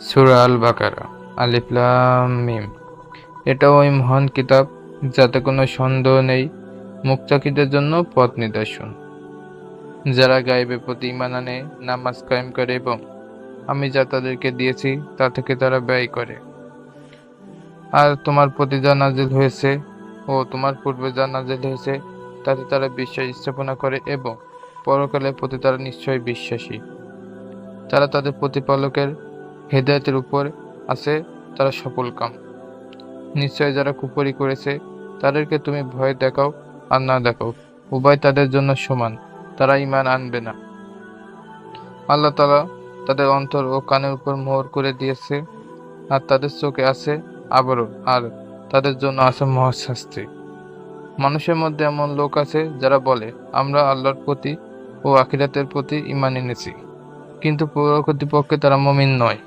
সূরা আল বাকারা। আলিফ লাম মিম। এটা ওই মহান কিতাব যাতে কোনো সন্দেহ নেই, মুত্তাকিদের জন্য পথ নিদর্শন। যারা গায়েবের প্রতি ঈমান আনে, নামাজ কায়েম করে এবং আমি যা তাদেরকে দিয়েছি তা থেকে তারা ব্যয় করে। আর তোমার প্রতি যা নাজিল হয়েছে ও তোমার পূর্বে যা নাজিল হয়েছে তাতে তারা বিশ্বাস স্থাপনা করে এবং পরকালের প্রতি তারা নিশ্চয়ই বিশ্বাসী। তারা তাদের প্রতিপালকের হেদায়েতের উপর আছে, তারা সফলকাম। নিশ্চয় যারা কুফরি করেছে তাদেরকে তুমি ভয় দেখাও আর না দেখাও, উভয় তাদের জন্য সমান, তারা ঈমান আনবে না। আল্লাহ তাআলা তাদের অন্তর ও কানের উপর মোহর করে দিয়েছে, আর তাদের চোখে আছে আবরণ, আর তাদের জন্য আছে মহাশাস্তি। মানুষের মধ্যে এমন লোক আছে যারা বলে, আমরা আল্লাহর প্রতি ও আখিরাতের প্রতি ঈমান এনেছি, কিন্তু প্রকৃতপক্ষে তারা মুমিন নয়।